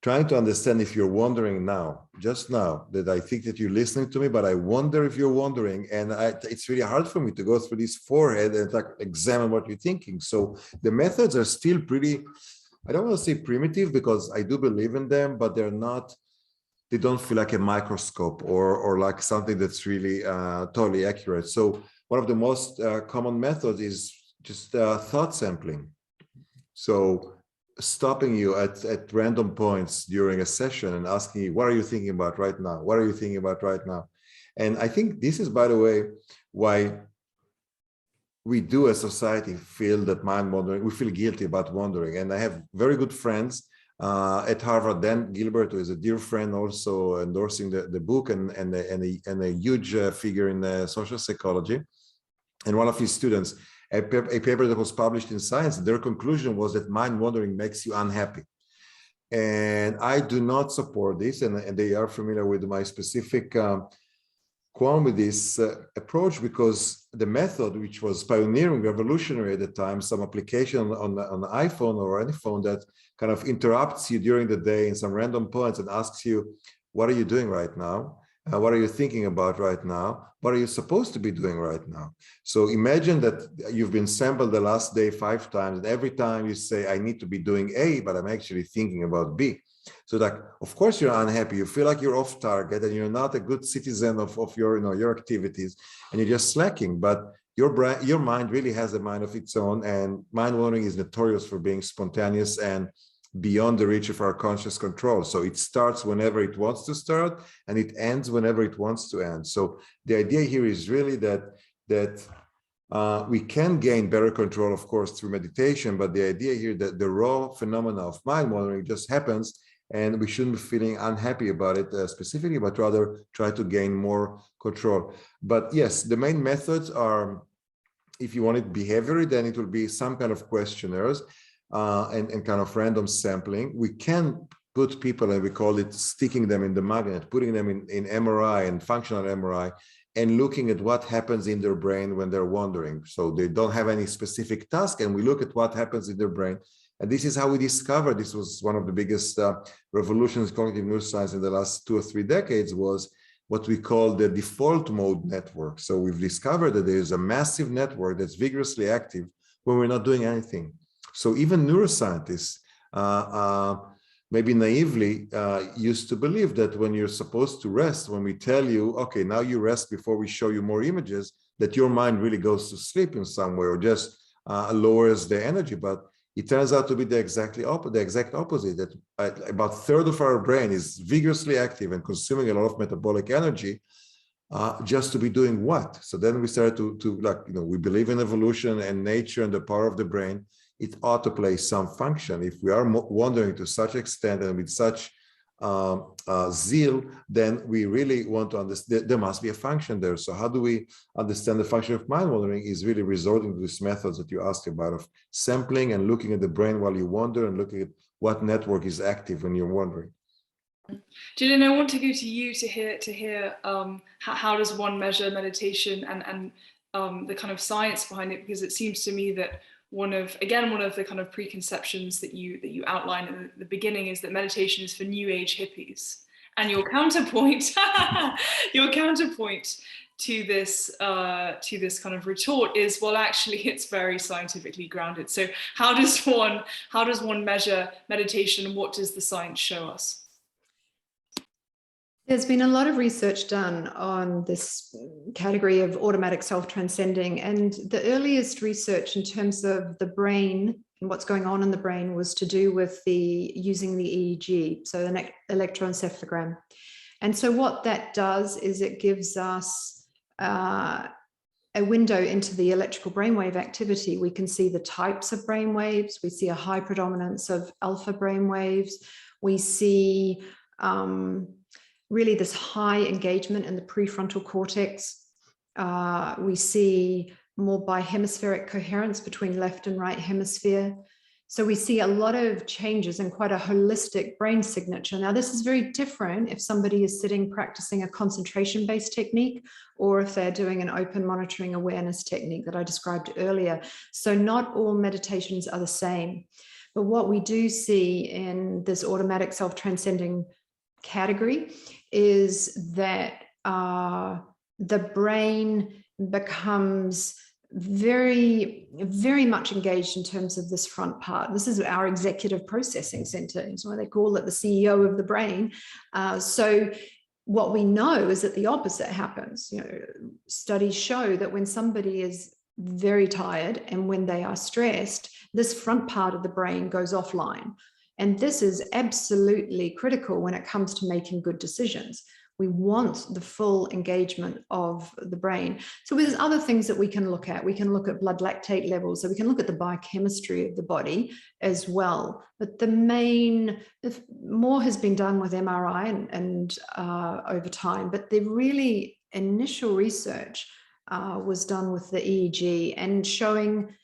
trying to understand if you're wondering now, just now, that I think that you're listening to me, but I wonder if you're wondering, and it's really hard for me to go through this forehead and like examine what you're thinking. So the methods are still pretty, I don't want to say primitive because I do believe in them, but they don't feel like a microscope or like something that's really totally accurate. So one of the most common methods is just thought sampling. So stopping you at random points during a session and asking you, what are you thinking about right now? What are you thinking about right now? And I think this is, by the way, why we do as society feel that mind wandering, we feel guilty about wandering. And I have very good friends at Harvard, Dan Gilbert, who is a dear friend, also endorsing the book and a huge figure in social psychology. And one of his students, a paper that was published in Science, their conclusion was that mind wandering makes you unhappy. And I do not support this, and they are familiar with my specific qualm with this approach, because the method, which was pioneering, revolutionary at the time, some application on the iPhone or any phone that kind of interrupts you during the day in some random points and asks you, what are you doing right now? What are you thinking about right now? What are you supposed to be doing right now? So imagine that you've been sampled the last day 5 times, and every time you say, I need to be doing A, but I'm actually thinking about B. So like, of course, you're unhappy. You feel like you're off target and you're not a good citizen of your activities, and you're just slacking. But your mind really has a mind of its own, and mind wandering is notorious for being spontaneous and beyond the reach of our conscious control. So it starts whenever it wants to start, and it ends whenever it wants to end. So the idea here is really that we can gain better control, of course, through meditation, but the idea here that the raw phenomena of mind wandering just happens, and we shouldn't be feeling unhappy about it specifically, but rather try to gain more control. But yes, the main methods are, if you want it behaviorally, then it will be some kind of questionnaires. And kind of random sampling. We can put people, and we call it sticking them in the magnet, putting them in MRI and functional MRI, and looking at what happens in their brain when they're wandering. So they don't have any specific task, and we look at what happens in their brain. And this is how we discovered, this was one of the biggest revolutions in cognitive neuroscience in the last 2 or 3 decades, was what we call the default mode network. So we've discovered that there is a massive network that's vigorously active when we're not doing anything. So even neuroscientists, maybe naively, used to believe that when you're supposed to rest, when we tell you, okay, now you rest before we show you more images, that your mind really goes to sleep in some way or just lowers the energy. But it turns out to be the exact opposite, that about 1/3 of our brain is vigorously active and consuming a lot of metabolic energy just to be doing what? So then we started to like, we believe in evolution and nature and the power of the brain. It ought to play some function. If we are wandering to such extent and with such zeal, then we really want to understand there must be a function there. So how do we understand the function of mind wandering? Is really resorting to these methods that you asked about, of sampling and looking at the brain while you wander and looking at what network is active when you're wandering. Jillian, I want to go to you to hear how does one measure meditation and the kind of science behind it, because it seems to me that one of the kind of preconceptions that you outline in the beginning is that meditation is for new age hippies, and your counterpoint to this kind of retort is, well, actually it's very scientifically grounded. So how does one measure meditation, and what does the science show us? There's been a lot of research done on this category of automatic self-transcending, and the earliest research in terms of the brain and what's going on in the brain was to do with using the EEG, so an electroencephalogram. And so what that does is it gives us a window into the electrical brainwave activity. We can see the types of brainwaves. We see a high predominance of alpha brainwaves. We see really this high engagement in the prefrontal cortex. We see more bihemispheric coherence between left and right hemisphere. So we see a lot of changes and quite a holistic brain signature. Now, this is very different if somebody is sitting practicing a concentration-based technique, or if they're doing an open monitoring awareness technique that I described earlier. So not all meditations are the same. But what we do see in this automatic self-transcending category is that the brain becomes very, very much engaged in terms of this front part. This is our executive processing center. It's why they call it the CEO of the brain. So what we know is that the opposite happens. Studies show that when somebody is very tired and when they are stressed, this front part of the brain goes offline. And this is absolutely critical when it comes to making good decisions. We want the full engagement of the brain. So there's other things that we can look at. We can look at blood lactate levels. So we can look at the biochemistry of the body as well. But more has been done with MRI and over time, but the really initial research was done with the EEG and showing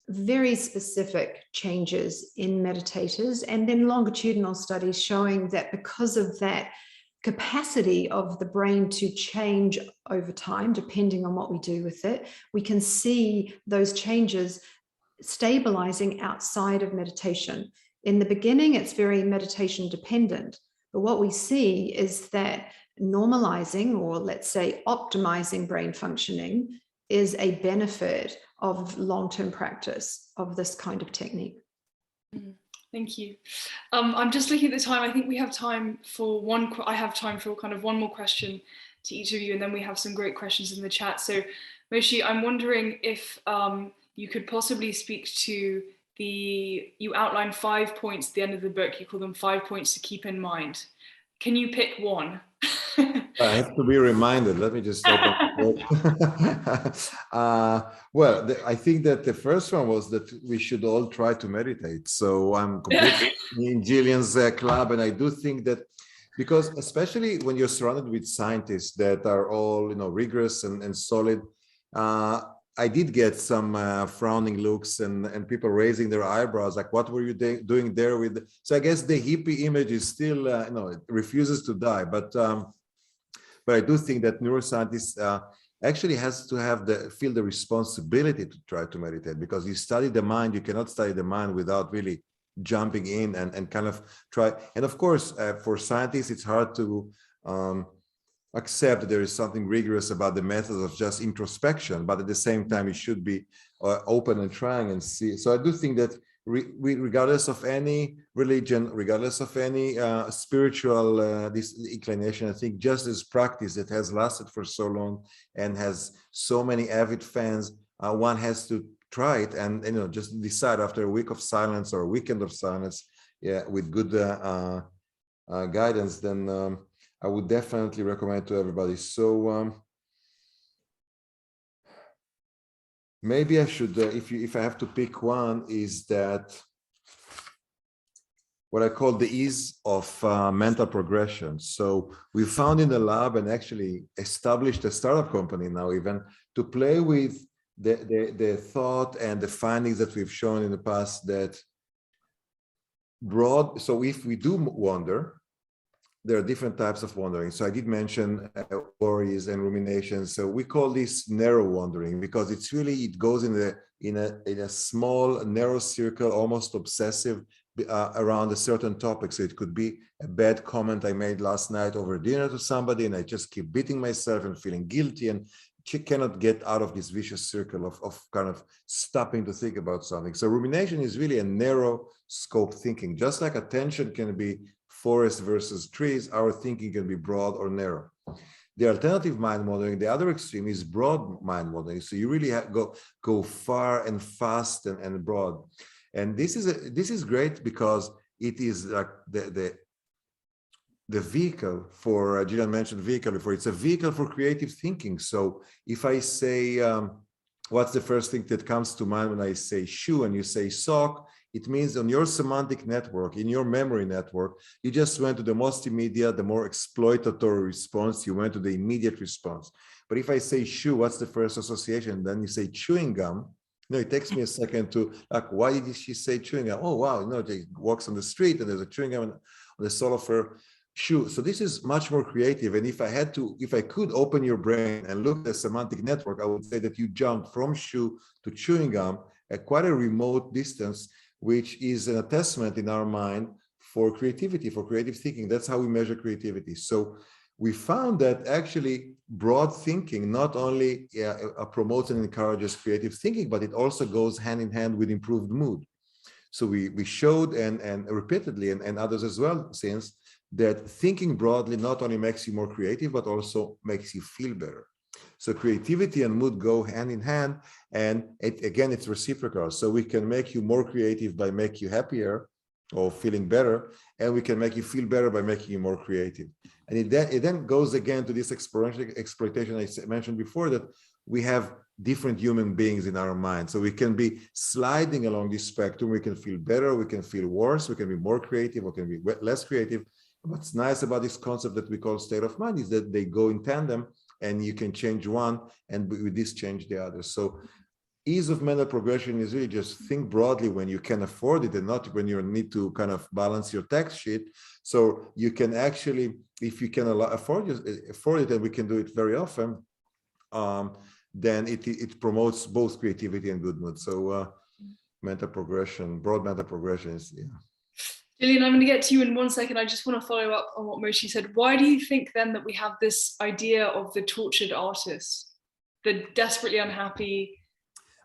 very specific changes in meditators, and then longitudinal studies showing that because of that capacity of the brain to change over time, depending on what we do with it, we can see those changes stabilizing outside of meditation. In the beginning, it's very meditation dependent, but what we see is that normalizing, or let's say optimizing brain functioning, is a benefit of long-term practice of this kind of technique. Thank you. I'm just looking at the time. I think we have time for I have time for kind of one more question to each of you, and then we have some great questions in the chat. So Moshe, I'm wondering if you could possibly speak to you outline 5 points at the end of the book. You call them 5 points to keep in mind. Can you pick one? I have to be reminded. Let me just open. Well, I think that the first one was that we should all try to meditate. So I'm completely in Jillian's club, and I do think that, because especially when you're surrounded with scientists that are all rigorous and solid, I did get some frowning looks and people raising their eyebrows, like, what were you doing there with? So I guess the hippie image is still, it refuses to die. But I do think that neuroscientists actually has to feel the responsibility to try to meditate, because you study the mind. You cannot study the mind without really jumping in and kind of try. And of course, for scientists, it's hard to accept that there is something rigorous about the methods of just introspection, but at the same time, it should be open and trying and see. So I do think that regardless of any religion, regardless of any spiritual this inclination, I think just this practice that has lasted for so long and has so many avid fans, one has to try it and just decide after a week of silence or a weekend of silence, with good guidance, then I would definitely recommend to everybody. So maybe I should, if I have to pick one, is that what I call the ease of mental progression. So we found in the lab and actually established a startup company now even to play with the thought and the findings that we've shown in the past that so if we do wonder, there are different types of wandering. So I did mention worries and ruminations. So we call this narrow wandering because it goes in a small, narrow circle, almost obsessive around a certain topic. So it could be a bad comment I made last night over dinner to somebody, and I just keep beating myself and feeling guilty and cannot get out of this vicious circle of kind of stopping to think about something. So rumination is really a narrow scope thinking. Just like attention can be forest versus trees, our thinking can be broad or narrow. The alternative mind modeling, the other extreme, is broad mind modeling. So you really go far and fast and broad. And this is great because it is like the vehicle for, Jillian mentioned vehicle before, it's a vehicle for creative thinking. So if I say, what's the first thing that comes to mind when I say shoe and you say sock, it means on your semantic network, in your memory network, you just went to the most immediate, the more exploitatory response, you went to the immediate response. But if I say shoe, what's the first association? Then you say chewing gum. No, it takes me a second to, like, why did she say chewing gum? Oh, wow, no, she walks on the street and there's a chewing gum on the sole of her shoe. So this is much more creative. And if I could open your brain and look at the semantic network, I would say that you jumped from shoe to chewing gum at quite a remote distance, which is an attestment in our mind for creativity, for creative thinking. That's how we measure creativity. So we found that actually broad thinking not only promotes and encourages creative thinking, but it also goes hand in hand with improved mood. So we showed and repeatedly, and others as well since, that thinking broadly not only makes you more creative, but also makes you feel better. So creativity and mood go hand in hand, and again, it's reciprocal. So we can make you more creative by making you happier or feeling better, and we can make you feel better by making you more creative. And it then goes again to this exploitation I mentioned before, that we have different human beings in our mind. So we can be sliding along this spectrum. We can feel better, we can feel worse, we can be more creative, we can be less creative. What's nice about this concept that we call state of mind is that they go in tandem, and you can change one and with this change the other. So ease of mental progression is really just think broadly when you can afford it and not when you need to kind of balance your tax sheet. So you can actually, if you can afford it, and we can do it very often, then it promotes both creativity and good mood. So mental progression, broad mental progression is, yeah. Jillian, I'm going to get to you in 1 second. I just want to follow up on what Moshe said. Why do you think then that we have this idea of the tortured artist, the desperately unhappy?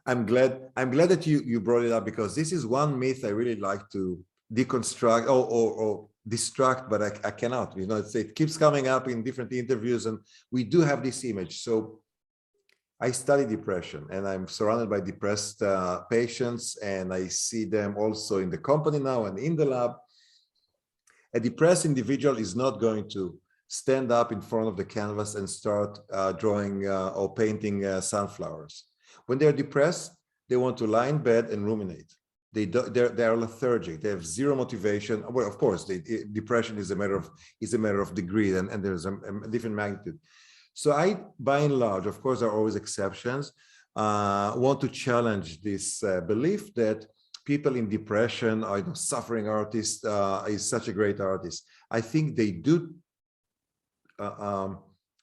I'm glad that you brought it up, because this is one myth I really like to deconstruct or distract, but I cannot. You know, it keeps coming up in different interviews, and we do have this image. So I study depression, and I'm surrounded by depressed patients, and I see them also in the company now and in the lab. A depressed individual is not going to stand up in front of the canvas and start drawing or painting sunflowers. When they're depressed, they want to lie in bed and ruminate. They're lethargic. They have zero motivation. Well, of course, depression is a matter of degree, and there's a different magnitude. So I, by and large, of course, there are always exceptions, want to challenge this belief that people in depression are, suffering artists, is such a great artist. I think they do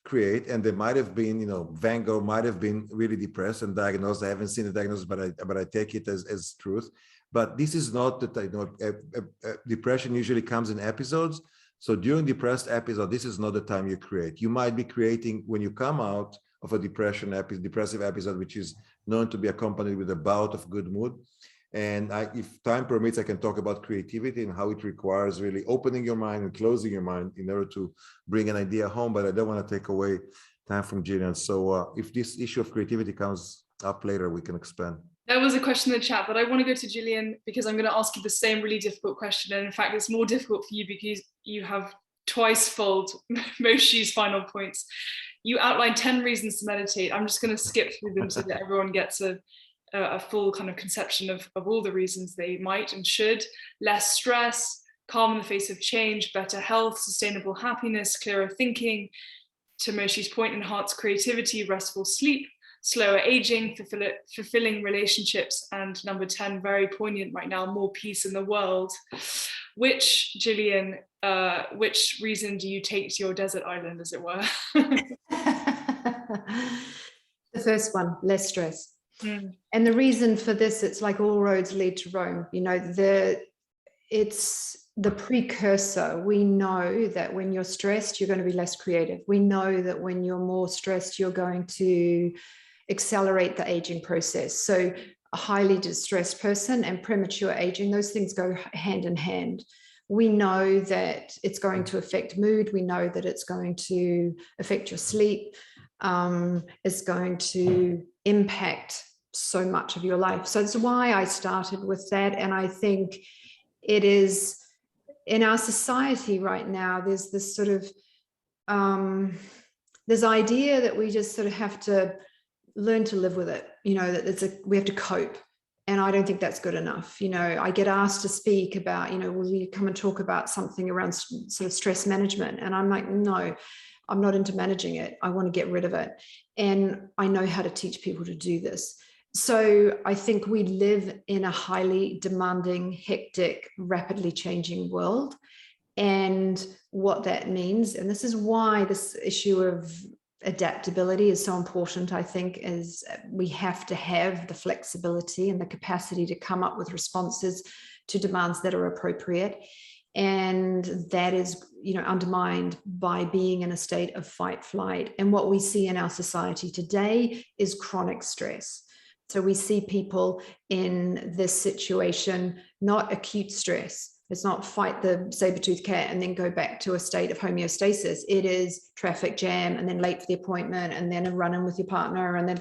create, and they might have been, Van Gogh might have been really depressed and diagnosed. I haven't seen the diagnosis, but I take it as truth. But this is not that, depression usually comes in episodes. So during depressed episode, this is not the time you create. You might be creating when you come out of a depressive episode, which is known to be accompanied with a bout of good mood. And if time permits, I can talk about creativity and how it requires really opening your mind and closing your mind in order to bring an idea home. But I don't want to take away time from Jillian. So if this issue of creativity comes up later, we can expand. There was a question in the chat, but I want to go to Jillian because I'm going to ask you the same really difficult question. And in fact, it's more difficult for you because you have twice fold Moshe's final points. You outlined 10 reasons to meditate. I'm just going to skip through them so that everyone gets a full kind of conception of all the reasons they might and should. Less stress, calm in the face of change, better health, sustainable happiness, clearer thinking, to Moshe's point, enhanced creativity, restful sleep, slower aging, fulfilling relationships, and number 10, very poignant right now, more peace in the world. Which, Jillian, which reason do you take to your desert island, as it were? The first one, less stress. Mm. And the reason for this, it's like all roads lead to Rome. You know, it's the precursor. We know that when you're stressed, you're going to be less creative. We know that when you're more stressed, you're going to accelerate the aging process. So a highly distressed person and premature aging, those things go hand in hand. We know that it's going to affect mood. We know that it's going to affect your sleep. It's going to impact so much of your life. So that's why I started with that. And I think it is in our society right now, there's this sort of, this idea that we just sort of have to learn to live with it, you know, that we have to cope. And I don't think that's good enough. You know, I get asked to speak about, you know, will you come and talk about something around sort of stress management? And I'm like, no, I'm not into managing it. I want to get rid of it. And I know how to teach people to do this. So I think we live in a highly demanding, hectic, rapidly changing world. And what that means, and this is why this issue of adaptability is so important, I think, is we have to have the flexibility and the capacity to come up with responses to demands that are appropriate. And that is, you know, undermined by being in a state of fight, flight. And what we see in our society today is chronic stress. So we see people in this situation, not acute stress. It's not fight the saber-toothed cat and then go back to a state of homeostasis. It is traffic jam and then late for the appointment and then a run-in with your partner and then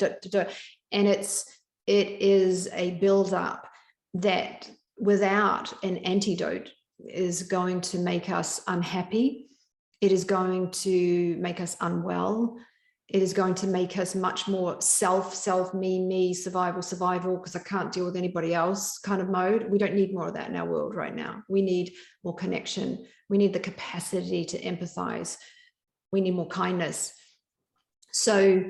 and it is a build-up that without an antidote is going to make us unhappy. It is going to make us unwell. It is going to make us much more self, me, survival, because I can't deal with anybody else kind of mode. We don't need more of that in our world right now. We need more connection. We need the capacity to empathize. We need more kindness. So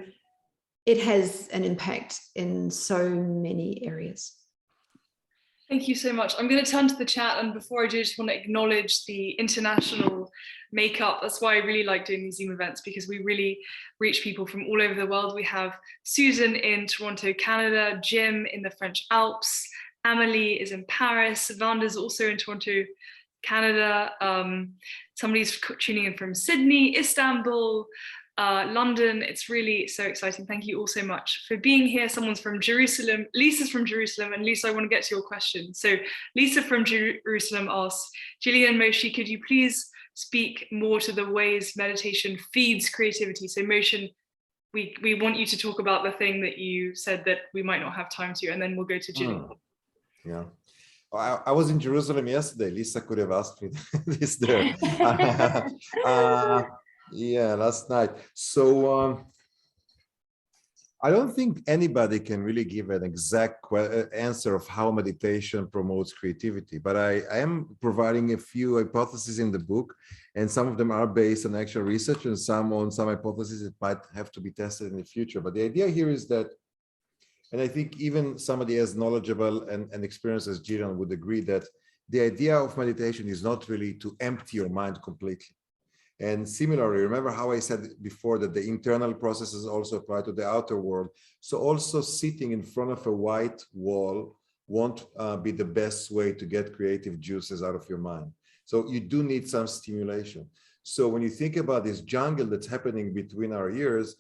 it has an impact in so many areas. Thank you so much. I'm going to turn to the chat, and before I do, I just want to acknowledge the international makeup. That's why I really like doing these Zoom events, because we really reach people from all over the world. We have Susan in Toronto, Canada, Jim in the French Alps, Amelie is in Paris, Vanda's also in Toronto, Canada. Somebody's tuning in from Sydney, Istanbul, London. It's really so exciting. Thank you all so much for being here. Someone's from Jerusalem. Lisa's from Jerusalem. And Lisa, I want to get to your question. So Lisa from Jerusalem asks, Jillian, Moshe, could you please speak more to the ways meditation feeds creativity? So Moshe, we want you to talk about the thing that you said that we might not have time to, and then we'll go to Jillian. Yeah. I was in Jerusalem yesterday. Lisa could have asked me this there. Yeah, last night. So I don't think anybody can really give an exact answer of how meditation promotes creativity, but I am providing a few hypotheses in the book, and some of them are based on actual research and some on some hypotheses that might have to be tested in the future. But the idea here is that, and I think even somebody as knowledgeable and experienced as Jillian would agree, that the idea of meditation is not really to empty your mind completely. And similarly, remember how I said before that the internal processes also apply to the outer world. So also sitting in front of a white wall won't be the best way to get creative juices out of your mind. So you do need some stimulation. So when you think about this jungle that's happening between our ears,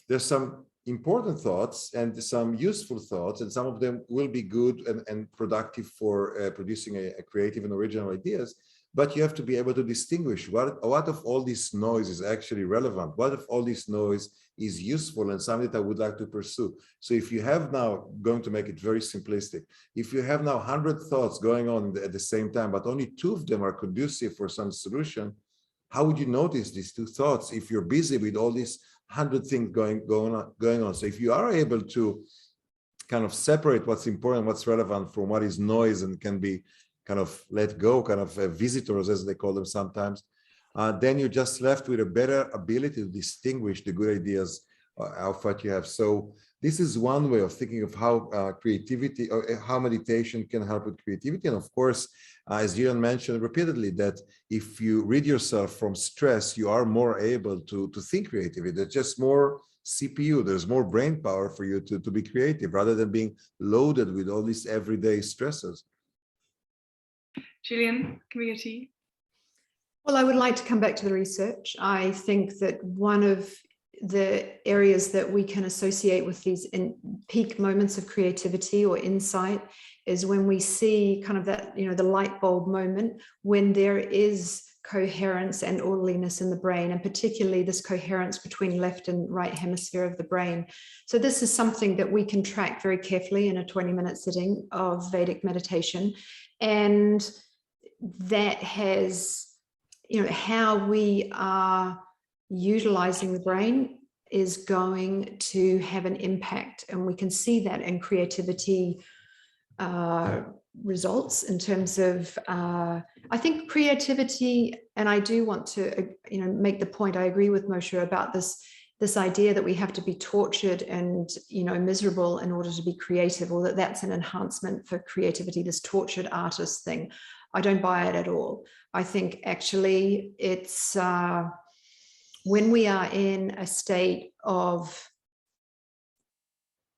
there's some important thoughts and some useful thoughts, and some of them will be good and productive for producing a creative and original ideas. But you have to be able to distinguish what of all this noise is actually relevant, what of all this noise is useful and something that I would like to pursue. So if you have now, going to make it very simplistic, if you have now 100 thoughts going on at the same time, but only 2 of them are conducive for some solution, how would you notice these 2 thoughts if you're busy with all these 100 things going on? So if you are able to kind of separate what's important, what's relevant from what is noise and can be kind of let go, kind of visitors, as they call them sometimes, then you're just left with a better ability to distinguish the good ideas of what you have. So this is one way of thinking of how creativity or how meditation can help with creativity. And of course, as Jillian mentioned repeatedly, that if you rid yourself from stress, you are more able to think creatively. There's just more CPU, there's more brain power for you to be creative rather than being loaded with all these everyday stresses. Jillian, can we go to you? Well, I would like to come back to the research. I think that one of the areas that we can associate with these peak moments of creativity or insight is when we see kind of that, the light bulb moment when there is coherence and orderliness in the brain, and particularly this coherence between left and right hemisphere of the brain. So this is something that we can track very carefully in a 20-minute sitting of Vedic meditation. And that has, how we are utilizing the brain is going to have an impact. And we can see that in creativity results in terms of, I think creativity, and I do want to, make the point, I agree with Moshe about this idea that we have to be tortured and, miserable in order to be creative, or that's an enhancement for creativity, this tortured artist thing. I don't buy it at all. I think actually it's when we are in a state of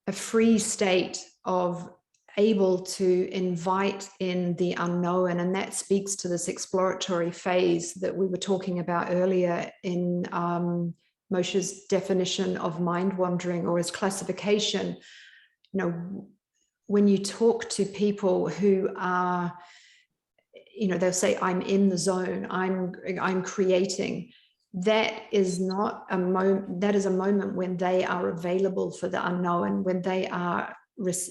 a free state of able to invite in the unknown, and that speaks to this exploratory phase that we were talking about earlier in Moshe's definition of mind wandering, or his classification. When you talk to people who are, they'll say, I'm in the zone, I'm creating. That is not a moment, that is a moment when they are available for the unknown, when they are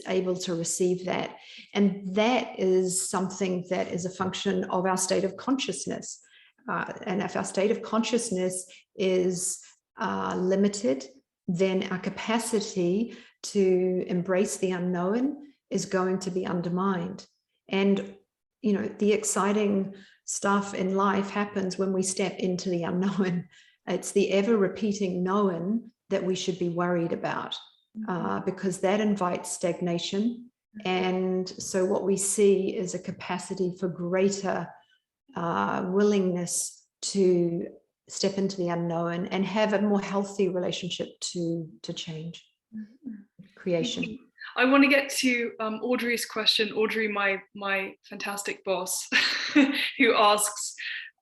able to receive that. And that is something that is a function of our state of consciousness. And if our state of consciousness is limited, then our capacity to embrace the unknown is going to be undermined. And, the exciting stuff in life happens when we step into the unknown. It's the ever repeating known that we should be worried about, because that invites stagnation. And so what we see is a capacity for greater willingness to step into the unknown and have a more healthy relationship to change, creation. I want to get to Audrey's question. Audrey, my fantastic boss, who asks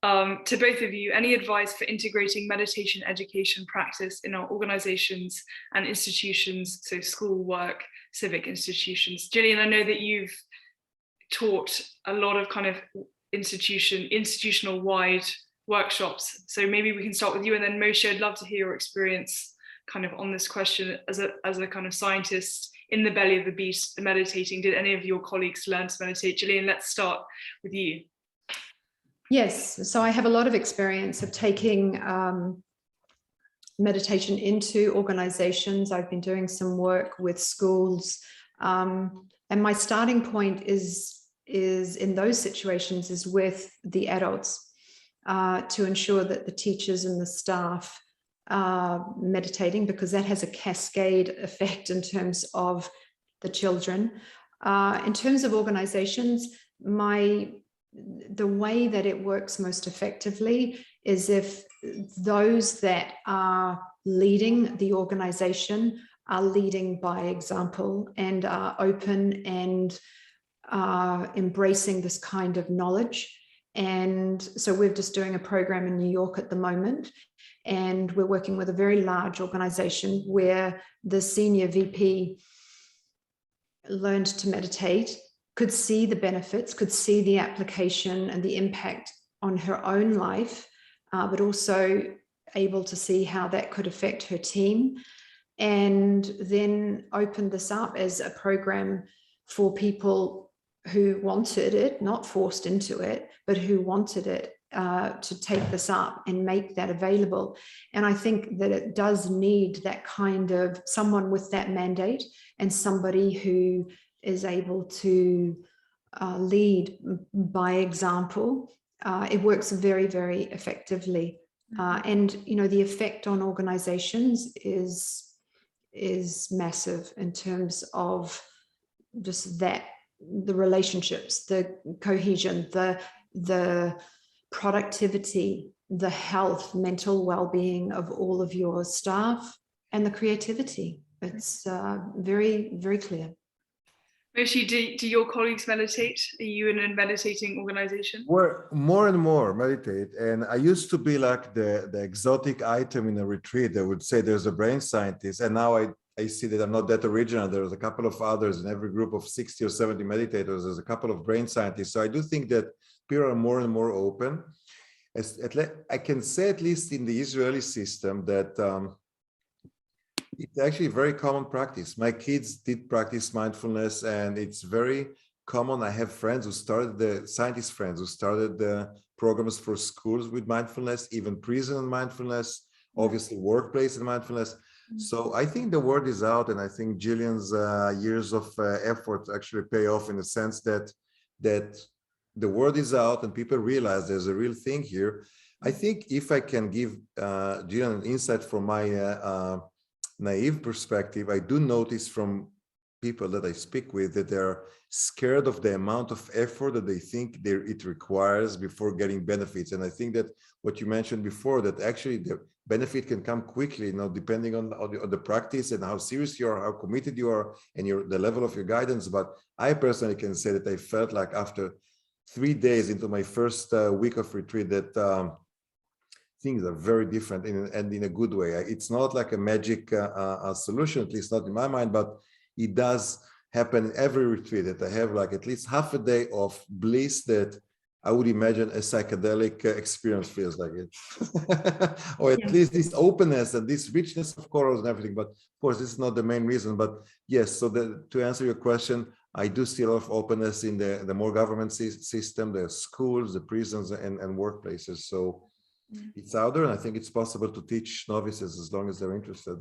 to both of you, any advice for integrating meditation education practice in our organizations and institutions, so school, work, civic institutions? Jillian, I know that you've taught a lot of kind of institutional wide workshops, so maybe we can start with you, and then Moshe, I'd love to hear your experience kind of on this question as a kind of scientist in the belly of the beast meditating. Did any of your colleagues learn to meditate? Jillian, let's start with you. Yes, so I have a lot of experience of taking meditation into organizations. I've been doing some work with schools, and my starting point is in those situations is with the adults, to ensure that the teachers and the staff are meditating, because that has a cascade effect in terms of the children. In terms of organizations, the way that it works most effectively is if those that are leading the organization are leading by example and are open and are embracing this kind of knowledge. And so we're just doing a program in New York at the moment, and we're working with a very large organization where the senior VP learned to meditate, could see the benefits, could see the application and the impact on her own life, but also able to see how that could affect her team, and then opened this up as a program for people who wanted it, not forced into it, but who wanted it, to take this up and make that available. And I think that it does need that kind of someone with that mandate, and somebody who is able to lead by example, it works very, very effectively. And the effect on organizations is massive in terms of just that, the relationships, the cohesion, the productivity, the health, mental well-being of all of your staff, and the creativity. It's very, very clear. Moshe, do your colleagues meditate? Are you in a meditating organization? More and more meditate. And I used to be like the exotic item in a retreat. They would say there's a brain scientist. And now I see that I'm not that original. There's a couple of others in every group of 60 or 70 meditators. There's a couple of brain scientists. So I do think that people are more and more open. I can say, at least in the Israeli system, that it's actually a very common practice. My kids did practice mindfulness, and it's very common. I have friends who started, scientist friends who started the programs for schools with mindfulness, even prison and mindfulness, obviously workplace and mindfulness. So I think the word is out, and I think Jillian's years of effort actually pay off, in the sense that the word is out and people realize there's a real thing here. I think if I can give Jillian an insight from my naive perspective, I do notice from people that I speak with that they're scared of the amount of effort that they think it requires before getting benefits. And I think that what you mentioned before, that actually the benefit can come quickly, depending on the practice and how serious you are, how committed you are, and the level of your guidance. But I personally can say that I felt like after 3 days into my first week of retreat that things are very different and in a good way. It's not like a magic solution, at least not in my mind, but it does happen every retreat that I have, like at least half a day of bliss that I would imagine a psychedelic experience feels like it. Or at least this openness and this richness of corals and everything. But of course, this is not the main reason. But yes, so to answer your question, I do see a lot of openness in the more government system, the schools, the prisons, and workplaces. So it's out there, and I think it's possible to teach novices as long as they're interested.